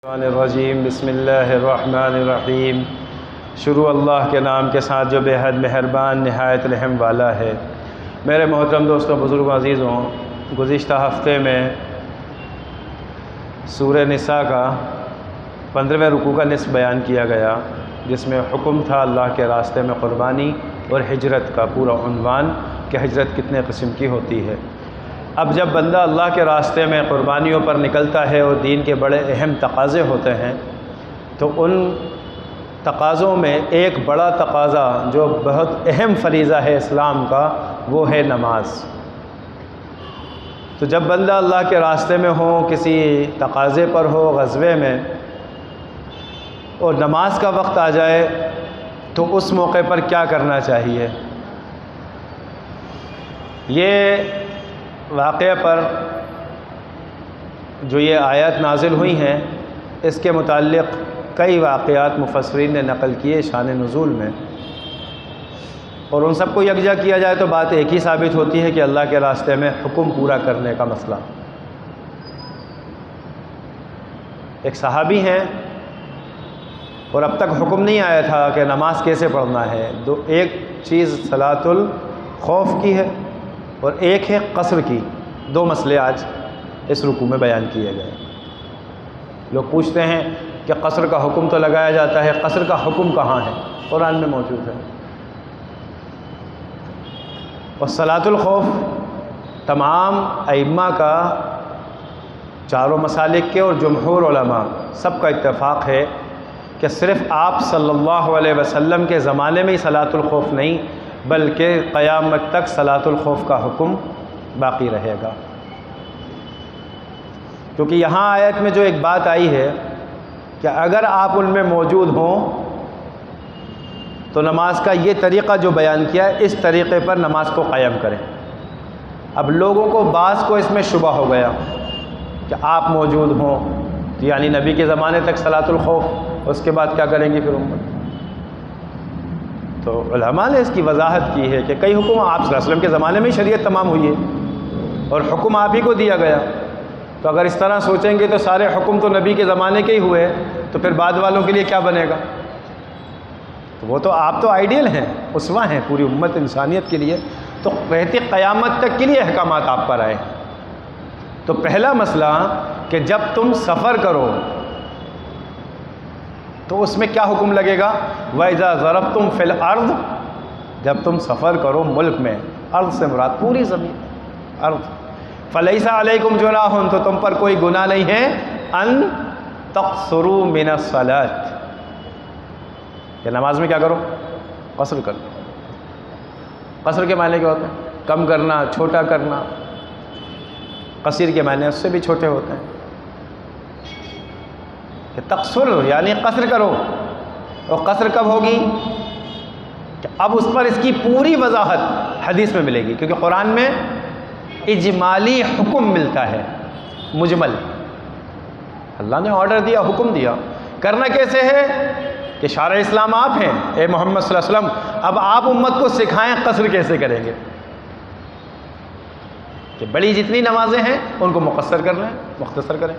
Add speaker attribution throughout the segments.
Speaker 1: रजीम बिस्मिल्लाहिर्रहमानिर्रहीम। शुरू अल्लाह के नाम के साथ जो बेहद मेहरबान नहायत रहम वाला है। मेरे मोहतरम दोस्तों, बुज़ुर्ग अज़ीज़ों, गुज़िश्ता हफ़्ते में सूरह निसा का 15वें रुकू का निस्फ़ बयान किया गया, जिसमें हुक्म था अल्लाह के रास्ते में क़ुरबानी और हिजरत का पूरा उन्वान कि हिजरत कितने किस्म की होती है। अब जब बंदा अल्लाह के रास्ते में क़ुरबानियों पर निकलता है और दीन के बड़े अहम तकाज़े होते हैं, तो उन तकाज़ों में एक बड़ा तकाज़ा जो बहुत अहम फ़रीज़ा है इस्लाम का, वो है नमाज। तो जब बंदा अल्लाह के रास्ते में हो, किसी तकाज़े पर हो, ग़ज़वे में, और नमाज का वक्त आ जाए, तो उस मौके पर क्या करना चाहिए। ये वाक़े पर जो ये आयत नाज़िल हुई हैं, इसके मुताल्लिक़ कई वाक़यात मुफ़स्सिरीन ने नक़ल किए शान नुज़ूल में, और उन सबको यकजा किया जाए तो बात एक ही साबित होती है कि अल्लाह के रास्ते में हुक्म पूरा करने का मसला। एक सहाबी हैं और अब तक हुक्म नहीं आया था कि नमाज कैसे पढ़ना है। एक चीज़ सलातुल खौफ की है और एक है कसर की। दो मसले आज इस रुकू में बयान किए गए। लोग पूछते हैं कि कसर का हुक्म तो लगाया जाता है, कसर का हुक्म कहाँ है? कुरान में मौजूद है। और सलातुल खौफ तमाम अइम्मा का, चारों मसालिक के और जमहूर उलमा सब का इत्तेफाक है कि सिर्फ़ आप सल्लल्लाहु अलैहि वसल्लम के ज़माने में ही सलातुल खौफ नहीं, बल्कि क़यामत तक सलातुल खौफ का हुक्म बाक़ी रहेगा। क्योंकि यहाँ आयत में जो एक बात आई है कि अगर आप उनमें मौजूद हों तो नमाज का ये तरीक़ा जो बयान किया है, इस तरीक़े पर नमाज को क़ायम करें। अब लोगों को बाज़ को इसमें शुबा हो गया कि आप मौजूद हों तो यानी नबी के ज़माने तक सलातुल खौफ, उसके बाद क्या करेंगे फिर उम्मत। तो उलमा ने इसकी वजाहत की है कि कई हुक्म आप सल्लल्लाहु अलैहि वसल्लम के ज़माने में ही शरीयत तमाम हुई है और हुक्म आप ही को दिया गया। तो अगर इस तरह सोचेंगे तो सारे हुक्म तो नबी के ज़माने के ही हुए, तो फिर बाद वालों के लिए क्या बनेगा। तो वो तो आप तो आइडियल हैं, उस्वा हैं पूरी उम्मत इंसानियत के लिए। तो रहती क़यामत तक के लिए अहकामात आप पर आए। तो पहला मसला कि जब तुम सफ़र करो तो उसमें क्या हुक्म लगेगा। वइज़ा ज़रबतुम फ़िल अर्ज़, जब तुम सफ़र करो मुल्क में, अर्ज़ से मुराद पूरी ज़मीन, अर्ज़, फ़लैसा अलैकुम जुनाहुन, तो तुम पर कोई गुनाह नहीं है, अन तक़सुरू मिनस सलात, कि नमाज में क्या करो, कसर कर लो। कसर के मायने क्या होते हैं? कम करना, छोटा करना। कसीर के मायने उससे भी छोटे होते हैं कि तक़सुर यानी कसर करो। और कसर कब होगी कि अब उस पर इसकी पूरी वजाहत हदीस में मिलेगी, क्योंकि कुरान में इजमाली हुक्म मिलता है, मुजमल। अल्लाह ने ऑर्डर दिया, हुक्म दिया। करना कैसे है कि शार इस्लाम आप हैं, ए मोहम्मद सल्लल्लाहु अलैहि वसल्लम, अब आप उम्मत को सिखाएं कसर कैसे करेंगे। कि बड़ी जितनी नमाजें हैं उनको मुक़स्सर कर लें, मुख्तसर करें।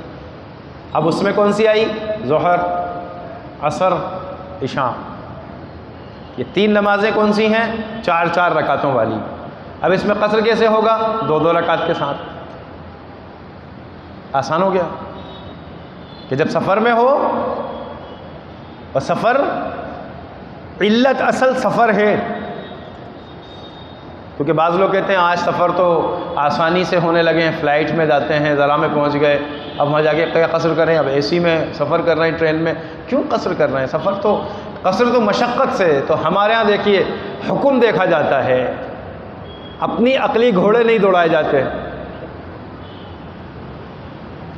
Speaker 1: अब उसमें कौन सी आई? ज़ोहर, असर, इशा। ये तीन नमाजें कौन सी हैं? 4-4 रकातों वाली। अब इसमें कसर कैसे होगा? 2-2 रकात के साथ। आसान हो गया कि जब सफ़र में हो, और सफ़र इल्लत असल सफ़र है, क्योंकि बाज़ लोग कहते हैं आज सफ़र तो आसानी से होने लगे हैं, फ़्लाइट में जाते हैं, ज़रा में पहुंच गए, अब वहाँ जाके क्या कसर करें। अब एसी में सफ़र कर रहे हैं, ट्रेन में, क्यों कसर कर रहे हैं? सफ़र तो, कसर तो मशक्क़त से। तो हमारे यहाँ देखिए हुक्म देखा जाता है, अपनी अकली घोड़े नहीं दौड़ाए जाते।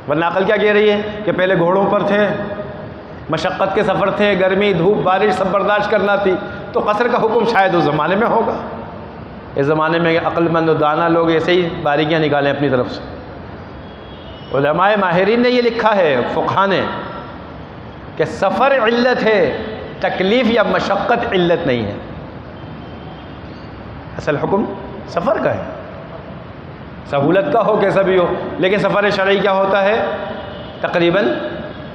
Speaker 1: वरना अकल क्या कह रही है कि पहले घोड़ों पर थे, मशक्क़त के सफ़र थे, गर्मी धूप बारिश सब बर्दाश्त करना थी, तो कसर का हुक्म शायद उस ज़माने में होगा। इस ज़माने में अक्लमंद और दाना लोग ऐसे ही बारीकियाँ निकालें अपनी तरफ से। उलमाए माहिरीन ने ये लिखा है, फ़ुक़हा ने, कि सफ़र इल्लत है, तकलीफ़ या मशक्क़त इल्लत नहीं है। असल हुक्म सफ़र का है, सहूलत का हो कैसा भी हो, लेकिन सफ़र शरई क्या होता है? तकरीबन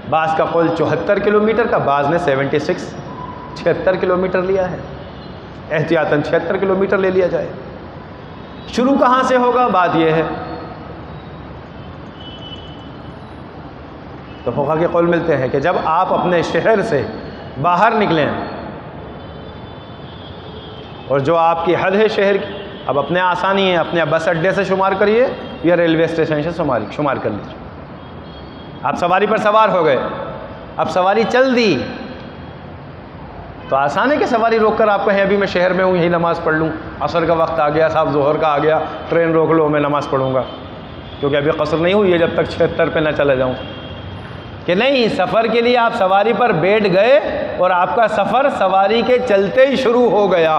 Speaker 1: बाज़ का कौल 74 किलोमीटर का, बाज़ ने 76 किलोमीटर लिया है। एहतियातन 76 किलोमीटर ले लिया जाए। शुरू कहाँ से होगा, बात यह है। तो फुक़हा के कौल मिलते हैं कि जब आप अपने शहर से बाहर निकलें और जो आपकी हद है शहर की, अब अपने आसानी है, अपने बस अड्डे से शुमार करिए या रेलवे स्टेशन से शुमार कर लीजिए। आप सवारी पर सवार हो गए, अब सवारी चल दी तो आसान है कि सवारी रोक कर आप कहें अभी मैं शहर में हूँ, यही नमाज़ पढ़ लूँ, असर का वक्त आ गया साहब, ज़ोहर का आ गया, ट्रेन रोक लो, मैं नमाज़ पढ़ूँगा क्योंकि अभी कसर नहीं हुई है जब तक 76 पे ना चला जाऊँ। कि नहीं, सफ़र के लिए आप सवारी पर बैठ गए और आपका सफ़र सवारी के चलते ही शुरू हो गया।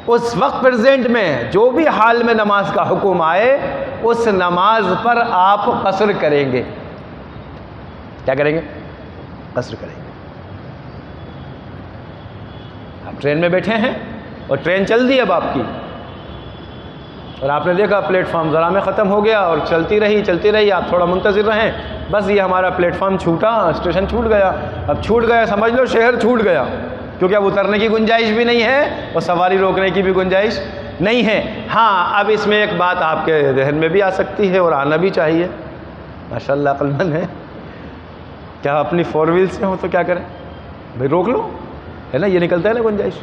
Speaker 1: उस वक्त प्रेजेंट में जो भी हाल में नमाज का हुक्म आए, उस नमाज पर आप कसर करेंगे। क्या करेंगे? कसर करेंगे। आप ट्रेन में बैठे हैं और ट्रेन चल दी अब आपकी, और आपने देखा प्लेटफॉर्म ज़रा में ख़त्म हो गया और चलती रही, आप थोड़ा मुंतज़िर रहें, बस ये हमारा प्लेटफॉर्म छूटा, स्टेशन छूट गया। अब छूट गया, समझ लो शहर छूट गया, क्योंकि अब उतरने की गुंजाइश भी नहीं है और सवारी रोकने की भी गुंजाइश नहीं है। हाँ, अब इसमें एक बात आपके जहन में भी आ सकती है और आना भी चाहिए, माशाअल्लाह अक्लमंद है, क्या अपनी 4 व्हील से हो तो क्या करें भाई, रोक लो, है ना, ये निकलता है ना गुंजाइश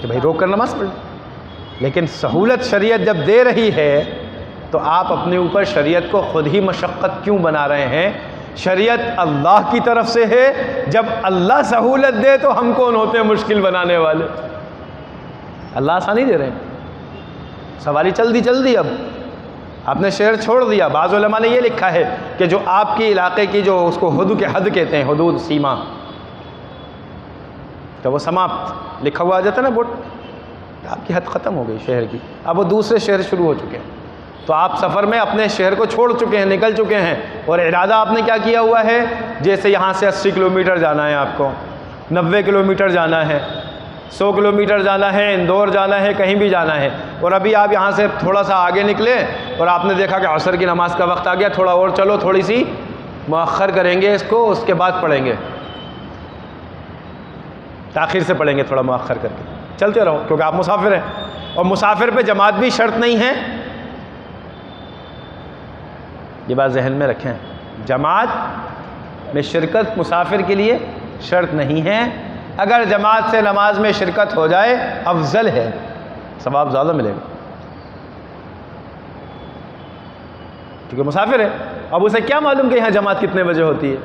Speaker 1: कि भाई रोक कर नमाज पढ़। लेकिन सहूलत शरीयत जब दे रही है तो आप अपने ऊपर शरीयत को ख़ुद ही मशक्क़त क्यों बना रहे हैं? शरीयत अल्लाह की तरफ से है, जब अल्लाह सहूलत दे तो हम कौन होते हैं मुश्किल बनाने वाले? अल्लाह आसानी दे रहे हैं। सवारी चल दी, अब आपने शहर छोड़ दिया। बाज़ उलमा ने यह लिखा है कि जो आपके इलाके की जो उसको हदूद के हद कहते हैं, हदूद सीमा, तो वो समाप्त लिखा हुआ आ जाता है ना बोर्ड, आपकी हद ख़त्म हो गई शहर की, अब वो दूसरे शहर शुरू हो चुके हैं। तो आप सफ़र में अपने शहर को छोड़ चुके हैं, निकल चुके हैं, और इरादा आपने क्या किया हुआ है, जैसे यहाँ से 80 किलोमीटर जाना है, आपको 90 किलोमीटर जाना है, 100 किलोमीटर जाना है, इंदौर जाना है, कहीं भी जाना है, और अभी आप यहाँ से थोड़ा सा आगे निकले और आपने देखा कि असर की नमाज़ का वक्त आ गया, थोड़ा और चलो, थोड़ी सी मुअख्खर करेंगे इसको, उसके बाद पढ़ेंगे, ताख़ीर से पढ़ेंगे, थोड़ा मुअख्खर करके चलते रहो, क्योंकि आप मुसाफिर हैं और मुसाफिर पे जमात भी शर्त नहीं है। ये बात जहन में रखें, जमात में शिरकत मुसाफिर के लिए शर्त नहीं है। अगर जमात से नमाज में शिरकत हो जाए अफजल है, सवाब ज़्यादा मिलेगा, क्योंकि मुसाफिर है। अब उसे क्या मालूम कि यहाँ जमात कितने बजे होती है?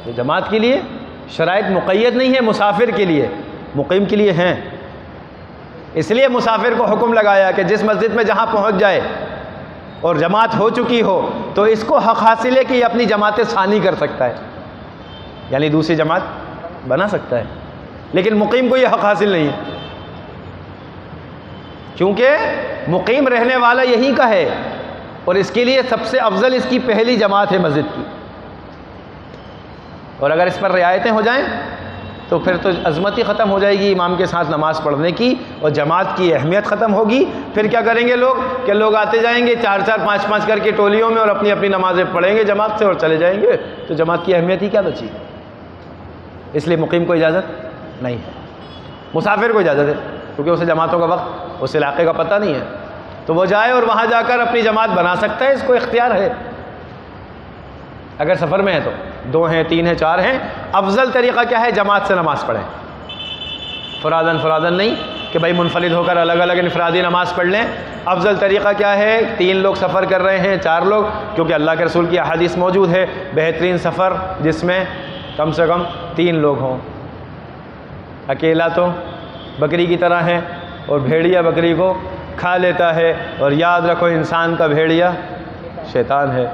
Speaker 1: तो जमात के लिए शराइत मुक़य्यद नहीं है, मुसाफिर के लिए, मुक़ीम के लिए हैं। इसलिए मुसाफिर को हुक्म लगाया कि जिस मस्जिद में जहाँ पहुँच जाए और जमात हो चुकी हो तो इसको हक़ हासिल है कि ये अपनी जमात सानी कर सकता है, यानी दूसरी जमात बना सकता है, लेकिन मुक़ीम को ये हक़ हासिल नहीं है, क्योंकि मुक़ीम रहने वाला यहीं का है और इसके लिए सबसे अफजल इसकी पहली जमात है मस्जिद की। और अगर इस पर रियायतें हो जाएं तो फिर तो अज़मत ही ख़त्म हो जाएगी इमाम के साथ नमाज़ पढ़ने की, और जमात की अहमियत ख़त्म होगी। फिर क्या करेंगे लोग कि लोग आते जाएंगे 4-4, 5-5 करके टोलियों में और अपनी अपनी नमाज़ें पढ़ेंगे जमात से और चले जाएंगे, तो जमात की अहमियत ही क्या बची? इसलिए मुक़ीम को इजाज़त नहीं है, मुसाफिर को इजाज़त है, क्योंकि उसे जमातों का वक्त, उस इलाके का पता नहीं है, तो वो जाए और वहाँ जाकर अपनी जमात बना सकता है, इसको इख्तियार है। अगर सफ़र में है तो 2 हैं, 3 हैं, 4 हैं, अफजल तरीक़ा क्या है? जमात से नमाज़ पढ़ें, फ़ुरादन नहीं कि भाई मुनफरिद होकर अलग अलग इनफरादी नमाज़ पढ़ लें। अफजल तरीक़ा क्या है? 3 लोग सफ़र कर रहे हैं, 4 लोग, क्योंकि अल्लाह के रसूल की अहादीस मौजूद है, बेहतरीन सफ़र जिसमें कम से कम 3 लोग हों। अकेला तो बकरी की तरह है और भेड़िया बकरी को खा लेता है, और याद रखो इंसान का भेड़िया शैतान है।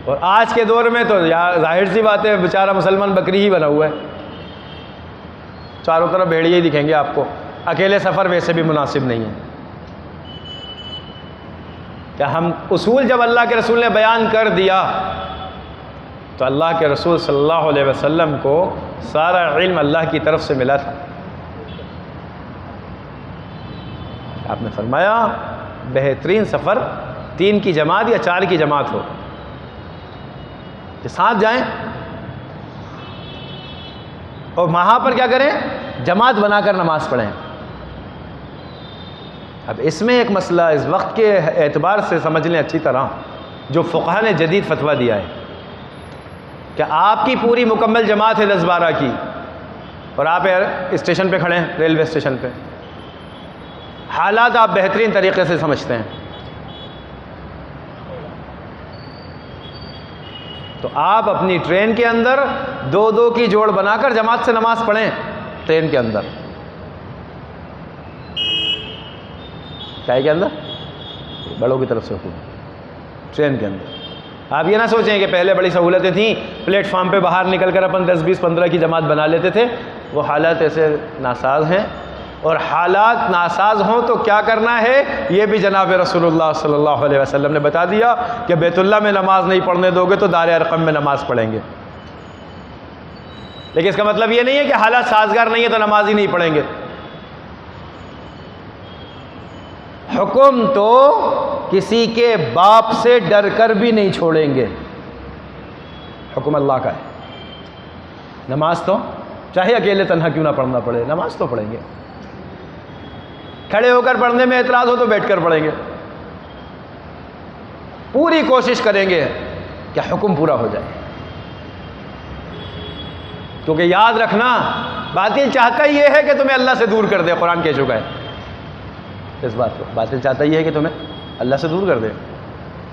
Speaker 1: और आज के दौर में तो जाहिर सी बात है, बेचारा मुसलमान बकरी ही बना हुआ है, चारों तरफ भेड़िए ही दिखेंगे आपको। अकेले सफ़र वैसे भी मुनासिब नहीं है। क्या हम उसूल जब अल्लाह के रसूल ने बयान कर दिया तो अल्लाह के रसूल सल्लल्लाहु अलैहि वसल्लम को सारा इल्म अल्लाह की तरफ से मिला था। आपने फरमाया बेहतरीन सफ़र 3 की जमात या 4 की जमात हो, कि साथ जाएं और वहाँ पर क्या करें, जमात बनाकर नमाज़ पढ़ें। अब इसमें एक मसला इस वक्त के एतबार से समझ लें अच्छी तरह, जो फ़ुक़हा ने जदीद फतवा दिया है कि आपकी पूरी मुकम्मल जमात है 10-12 की, और आप स्टेशन पे खड़े हैं, रेलवे स्टेशन पे, हालात आप बेहतरीन तरीके से समझते हैं, तो आप अपनी ट्रेन के अंदर 2-2 की जोड़ बनाकर जमात से नमाज़ पढ़ें। ट्रेन के अंदर, क्या के अंदर, बड़ों की तरफ से हुक्म, ट्रेन के अंदर। आप ये ना सोचें कि पहले बड़ी सहूलतें थीं, प्लेटफार्म पे बाहर निकल कर अपन 10, 20, 15 की जमात बना लेते थे। वो हालात ऐसे नासाज हैं, और हालात नासाज हों तो क्या करना है, ये भी जनाब रसूलुल्लाह सल्लल्लाहु अलैहि वसल्लम ने बता दिया कि बैतुल्लाह में नमाज नहीं पढ़ने दोगे तो दार अरक़म में नमाज पढ़ेंगे। लेकिन इसका मतलब ये नहीं है कि हालात साजगार नहीं है तो नमाज ही नहीं पढ़ेंगे। हुक्म तो किसी के बाप से डर कर भी नहीं छोड़ेंगे, हुक्म अल्लाह का है। नमाज तो चाहे अकेले तन्हा क्यों ना पढ़ना पड़े, नमाज तो पढ़ेंगे। खड़े होकर पढ़ने में एतराज़ हो तो बैठकर पढ़ेंगे। पूरी कोशिश करेंगे कि हुक्म पूरा हो जाए, क्योंकि याद रखना, बातिल चाहता ही यह है कि तुम्हें अल्लाह से दूर कर दे। कुरान कह चुका है इस बात को, बातिल चाहता ही है कि तुम्हें अल्लाह से दूर कर दे,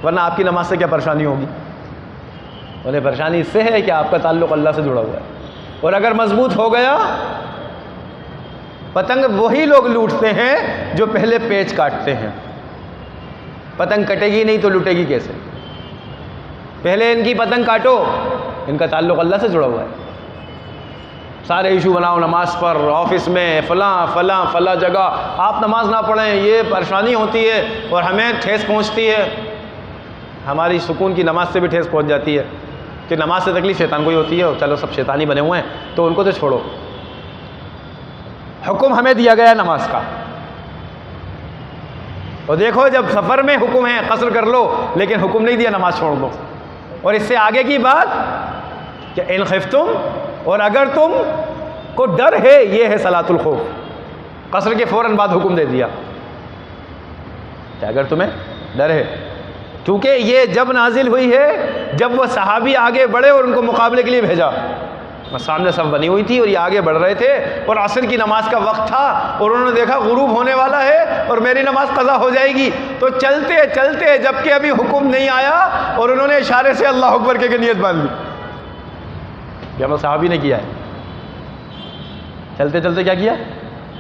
Speaker 1: वरना आपकी नमाज से क्या परेशानी होगी। उन्हें परेशानी इससे है कि आपका ताल्लुक़ अल्लाह से जुड़ा हुआ है, और अगर मजबूत हो गया, पतंग वही लोग लूटते हैं जो पहले पेच काटते हैं। पतंग कटेगी नहीं तो लूटेगी कैसे? पहले इनकी पतंग काटो, इनका ताल्लुक़ अल्लाह से जुड़ा हुआ है। सारे इशू बनाओ नमाज पर, ऑफिस में फला जगह आप नमाज ना पढ़ें, ये परेशानी होती है और हमें ठेस पहुंचती है। हमारी सुकून की नमाज से भी ठेस पहुंच जाती है कि नमाज से तकलीफ शैतान को ही होती है, और चलो सब शैतानी बने हुए हैं तो उनको तो छोड़ो। हुक्म हमें दिया गया है नमाज का, और देखो जब सफ़र में हुक्म है कसर कर लो, लेकिन हुक्म नहीं दिया नमाज छोड़ दो। और इससे आगे की बात कि इन खिफ्तुम, और अगर तुम को डर है, ये है सलातुल खौफ। कसर के फ़ौरन बाद हुक्म दे दिया कि अगर तुम्हें डर है, क्योंकि ये जब नाजिल हुई है जब वह सहाबी आगे बढ़े और उनको मुकाबले के लिए भेजा। सामने सब बनी हुई थी और ये आगे बढ़ रहे थे, और असर की नमाज का वक्त था, और उन्होंने देखा गुरूब होने वाला है और मेरी नमाज कज़ा हो जाएगी। तो चलते चलते, जबकि अभी हुक्म नहीं आया, और उन्होंने इशारे से अल्लाह अकबर के नियत बांध ली। ये हम सहाबी ने किया है, चलते चलते क्या किया,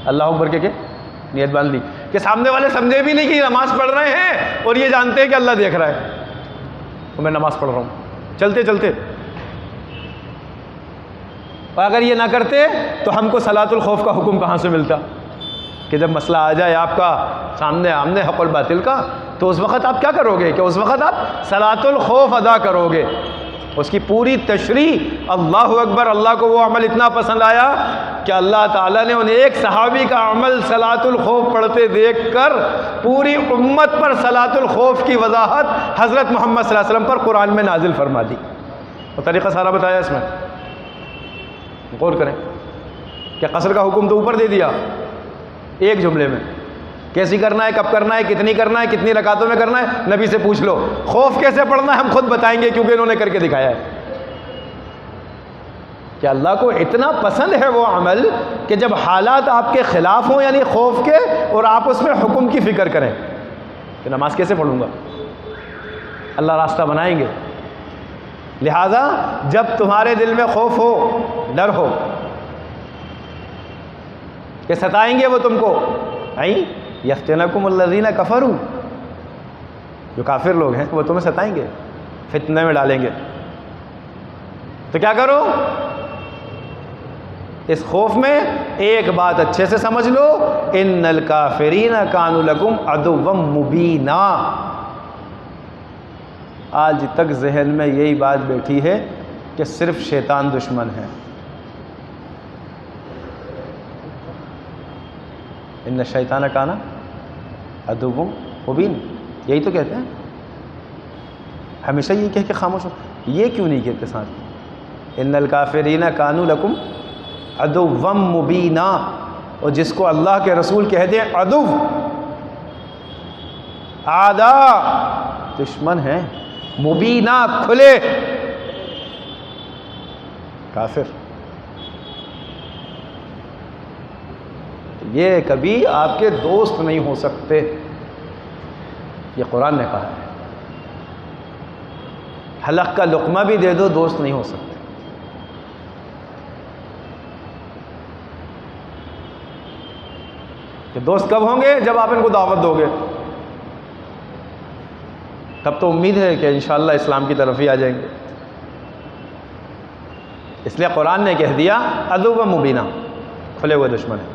Speaker 1: अल्लाह अकबर के नियत बांध ली, कि सामने वाले समझे भी नहीं कि नमाज पढ़ रहे हैं और ये जानते हैं कि अल्लाह देख रहा है, तो मैं नमाज पढ़ रहा हूँ चलते चलते। और अगर ये ना करते तो हमको सलातुल खौफ का हुक्म कहाँ से मिलता, कि जब मसला आ जाए आपका सामने आमने हक़ और बातिल का, तो उस वक़्त आप क्या करोगे, कि उस वक़्त आप सलातुल खौफ अदा करोगे। उसकी पूरी तशरीह, अल्लाहु अकबर, अल्लाह को वो अमल इतना पसंद आया कि अल्लाह ताला ने उन्हें एक सहाबी का अमल सलातुल खौफ पढ़ते देख कर पूरी उम्मत पर सलातुल खौफ की वजाहत हज़रत मोहम्मद सल्लल्लाहु अलैहि वसल्लम पर कुरान में नाजिल फरमा दी। और तरीक़ा सारा बताया इसमें, गौर करें कि कसर का हुक्म तो ऊपर दे दिया एक जुमले में, कैसी करना है, कब करना है, कितनी करना है, कितनी रकातों में करना है, नबी से पूछ लो। खौफ कैसे पढ़ना है हम खुद बताएंगे, क्योंकि इन्होंने करके दिखाया है। कि अल्लाह को इतना पसंद है वो अमल कि जब हालात आपके ख़िलाफ़ हों, यानी खौफ के, और आप उसमें हुक्म की फ़िक्र करें कि नमाज कैसे पढ़ूँगा, अल्लाह रास्ता बनाएंगे। लिहाजा जब तुम्हारे दिल में खौफ हो, डर हो कि सताएंगे वो तुमको, आई यफ्तिनकुमुल्लज़ीना कफ़रू, जो काफिर लोग हैं वो तुम्हें सताएंगे, फितने में डालेंगे, तो क्या करो, इस खौफ में एक बात अच्छे से समझ लो, इन्नल काफिरीना कानू लकुम अदुव्वम मुबीना। आज तक जहन में यही बात बैठी है कि सिर्फ शैतान दुश्मन है। इन्न शैतान काना अदुव्वम मुबीन, यही तो कहते हैं। हमेशा ये कह के खामोश हो, ये क्यों नहीं कहते साथ इन्नल काफिरीना कानू लकुम अदुव्वम मुबीना। और जिसको अल्लाह के रसूल कह दें अदुव, आदा दुश्मन है, मुबीना खुले काफिर, ये कभी आपके दोस्त नहीं हो सकते, ये कुरान ने कहा है। हलक का लुक़मा भी दे दो, दोस्त नहीं हो सकते। कि दोस्त कब होंगे? जब आप इनको दावत दोगे, तब तो उम्मीद है कि इंशाअल्लाह इस्लाम की तरफ ही आ जाएंगे। इसलिए कुरान ने कह दिया अदुव्व मुबीना, खुले हुए दुश्मन है।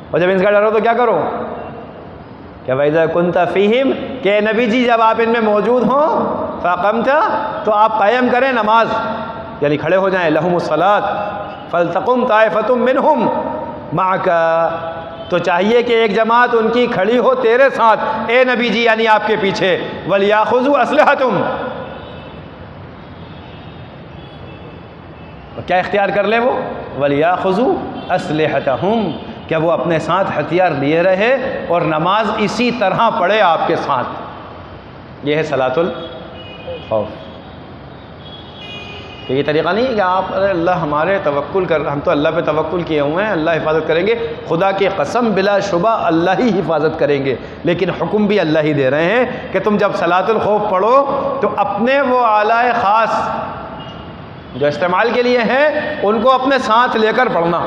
Speaker 1: और जब इनका डरो तो क्या करो? क्या वैज़ा कुन्ता फ़ीहिम, के नबी जी जब आप इनमें मौजूद हों, फ़अक़मता, तो आप कायम करें नमाज, यानी खड़े हो जाएं। लहुमुस्सलात फ़लतक़ुम ताइफ़तुम मिनहुम मअका, तो चाहिए कि एक जमात उनकी खड़ी हो तेरे साथ ए नबी जी, यानी आपके पीछे। वलियाख़ुज़ू असलहतुम, क्या इख्तियार कर ले वो? वलियाख़ुज़ू असलहतहुम, क्या वो अपने साथ हथियार लिए रहे और नमाज इसी तरह पढ़े आपके साथ। ये है सलातुल खौफ। तो ये तरीक़ा नहीं है कि आप अरे अल्लाह हमारे तवक्कुल कर, हम तो अल्लाह पे तवक्कुल किए हुए हैं, अल्लाह हिफाजत करेंगे। खुदा की कसम बिलाशुबा अल्लाह ही हिफाजत करेंगे, लेकिन हुक्म भी अल्लाह ही दे रहे हैं कि तुम जब सलातुल खौफ पढ़ो तो अपने वो आलाए ख़ास जो इस्तेमाल के लिए हैं उनको अपने साथ लेकर पढ़ना।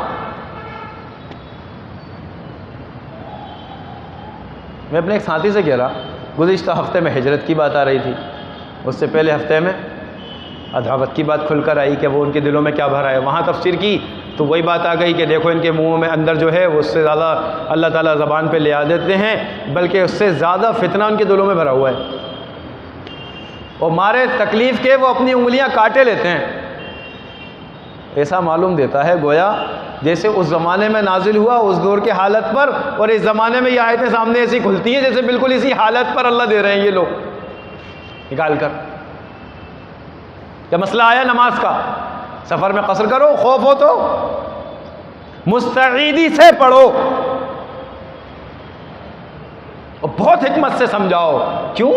Speaker 1: मैं अपने एक साथी से कह रहा, गुज़िश्ता हफ़्ते में हिजरत की बात आ रही थी, उससे पहले हफ़्ते में अदावत की बात खुलकर आई कि वो उनके दिलों में क्या भरा है। वहाँ तफसीर की तो वही बात आ गई कि देखो इनके मुँह में अंदर जो है वो उससे ज़्यादा अल्लाह ताला ज़बान पे ले आ देते हैं, बल्कि उससे ज़्यादा फितना उनके दिलों में भरा हुआ है। और मारे तकलीफ़ के वो अपनी उंगलियाँ काटे लेते हैं। ऐसा मालूम देता है गोया जैसे उस ज़माने में नाजिल हुआ उस दौर के हालत पर, और इस ज़माने में ये आयतें सामने ऐसी खुलती हैं जैसे बिल्कुल इसी हालत पर अल्लाह दे रहे हैं ये लोग निकाल कर। जब मसला आया नमाज का, सफ़र में कसर करो, खौफ हो तो मुस्तईदी से पढ़ो और बहुत हिकमत से समझाओ। क्यों?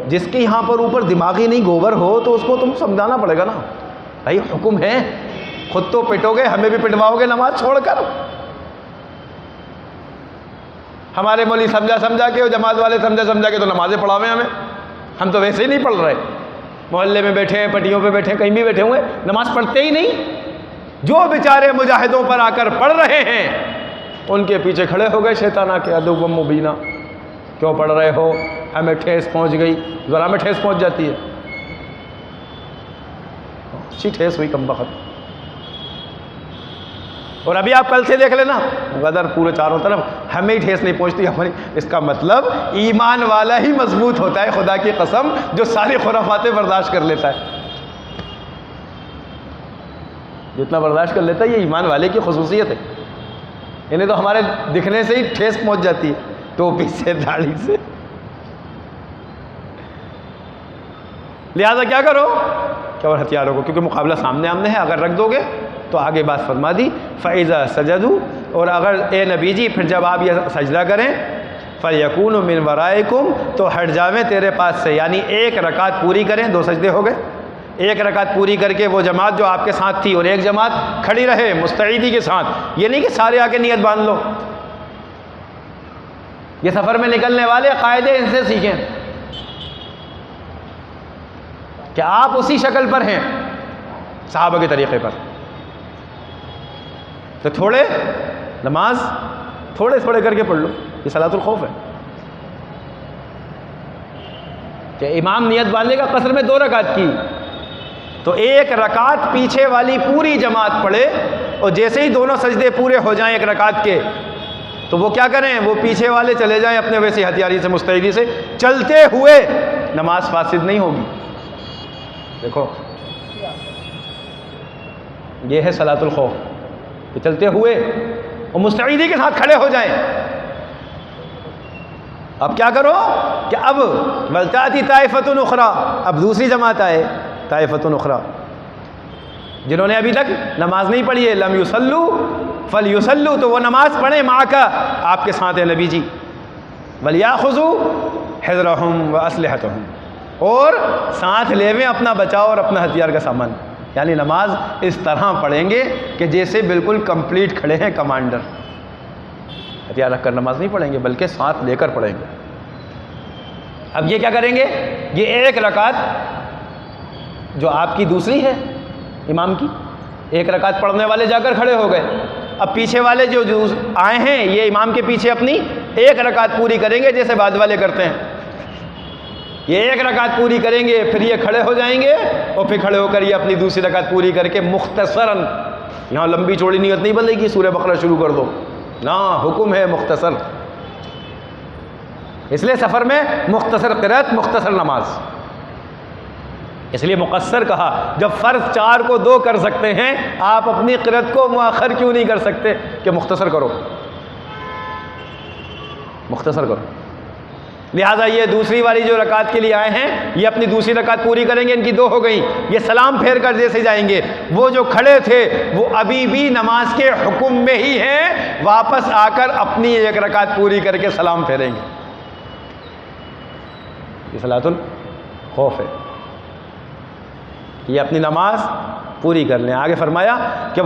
Speaker 1: जिसके यहाँ पर ऊपर दिमागी नहीं गोबर हो तो उसको तुम समझाना पड़ेगा ना, भाई हुक्म है, खुद तो पिटोगे, हमें भी पिटवाओगे नमाज छोड़कर। हमारे मौलवी समझा समझा के और जमात वाले समझा समझा के तो नमाजें पढ़ावे हमें, हम तो वैसे ही नहीं पढ़ रहे। मोहल्ले में बैठे हैं, पटियों पे बैठे हैं, कहीं भी बैठे हुए, नमाज पढ़ते ही नहीं। जो बेचारे मुजाहिदों पर आकर पढ़ रहे हैं उनके पीछे खड़े हो गए शैतान आके, अदुव्वम मुबीना, क्यों पढ़ रहे हो, हमें ठेस पहुंच गई। ज़रा में ठेस पहुंच जाती है, अच्छी ठेस हुई कमबख्त। और अभी आप कल से देख लेना, गदर पूरे चारों तरफ, हमें ही ठेस नहीं पहुंचती हमारी। इसका मतलब ईमान वाला ही मजबूत होता है, खुदा की कसम, जो सारी खुराफातें बर्दाश्त कर लेता है। जितना बर्दाश्त कर लेता है ये ईमान वाले की खुसूसियत है। इन्हें तो हमारे दिखने से ही ठेस पहुंच जाती है, टोपी से, दाढ़ी से। लिहाजा क्या करो, क्या और हथियारों को, क्योंकि मुकाबला सामने आमने है, अगर रख दोगे तो आगे बात फरमा दी फ़ैज़ा सजदू, और अगर ए नबी जी फिर जब आप यह सजदा करें फ़यकूनु मिन वराइकुम, तो हट जावें तेरे पास से, यानी एक रकात पूरी करें, 2 सजदे हो गए, एक रकात पूरी करके वो जमात जो आपके साथ थी और एक जमात खड़ी रहे मुस्तईदी के साथ। ये नहीं कि सारे आके नियत बांध लो, ये सफ़र में निकलने वाले कायदे इनसे सीखें कि आप उसी शक्ल पर हैं सहाबा के तरीक़े पर। तो थोड़े नमाज थोड़े थोड़े करके पढ़ लो, ये सलातुल खौफ है कि इमाम नियत बांधेगा कसर में 2 रकात की, तो एक रकात पीछे वाली पूरी जमात पढ़े, और जैसे ही दोनों सजदे पूरे हो जाएं एक रकात के, तो वो क्या करें, वो पीछे वाले चले जाएं अपने वैसे हथियारी से, मुस्तैदी से चलते हुए, नमाज फासिद नहीं होगी। देखो ये है सलातुल खौफ कि चलते हुए और मुस्तईदी के साथ खड़े हो जाएं। अब क्या करो कि अब बलताती ताइफतुन उखरा, अब दूसरी जमात आए ताइफतुन उखरा जिन्होंने अभी तक नमाज नहीं पढ़ी है, लम युसल्लू फल युसल्लू, तो वो नमाज पढ़े माँ का, आपके साथ है नबी जी, वलियाखुज़ू हिज़्रहुम व अस्लिहतहुम, और साथ लेवें अपना बचाव और अपना हथियार का सामान। यानी नमाज इस तरह पढ़ेंगे कि जैसे बिल्कुल कंप्लीट खड़े हैं कमांडर, हथियार रखकर नमाज नहीं पढ़ेंगे बल्कि साथ लेकर पढ़ेंगे। अब ये क्या करेंगे, ये एक रकात जो आपकी दूसरी है इमाम की, एक रकात पढ़ने वाले जाकर खड़े हो गए, अब पीछे वाले जो आए हैं ये इमाम के पीछे अपनी एक रकात पूरी करेंगे जैसे बाद वाले करते हैं। ये एक रकात पूरी करेंगे, फिर ये खड़े हो जाएंगे और फिर खड़े होकर ये अपनी दूसरी रकात पूरी करके मुख्तसरन, यहाँ लंबी चौड़ी नियत नहीं बनेगी सूरह बकरा शुरू कर दो ना, हुक्म है मुख्तसर, इसलिए सफ़र में मुख्तसर क़िरात मुख्तसर नमाज, इसलिए मुक़स्सर कहा। जब फ़र्ज़ 4 को 2 कर सकते हैं, आप अपनी क़िरात को मुअख्खर क्यों नहीं कर सकते कि मुख्तसर करो, मुख्तसर करो। लिहाजा ये दूसरी वाली जो रकात के लिए आए हैं ये अपनी दूसरी रकात पूरी करेंगे, इनकी 2 हो गई, ये सलाम फेर कर जैसे जाएंगे। वो जो खड़े थे वो अभी भी नमाज के हुक्म में ही हैं, वापस आकर अपनी एक रकात पूरी करके सलाम फेरेंगे। ये सलातुल खौफ है, ये अपनी नमाज पूरी कर लें। आगे फरमाया कि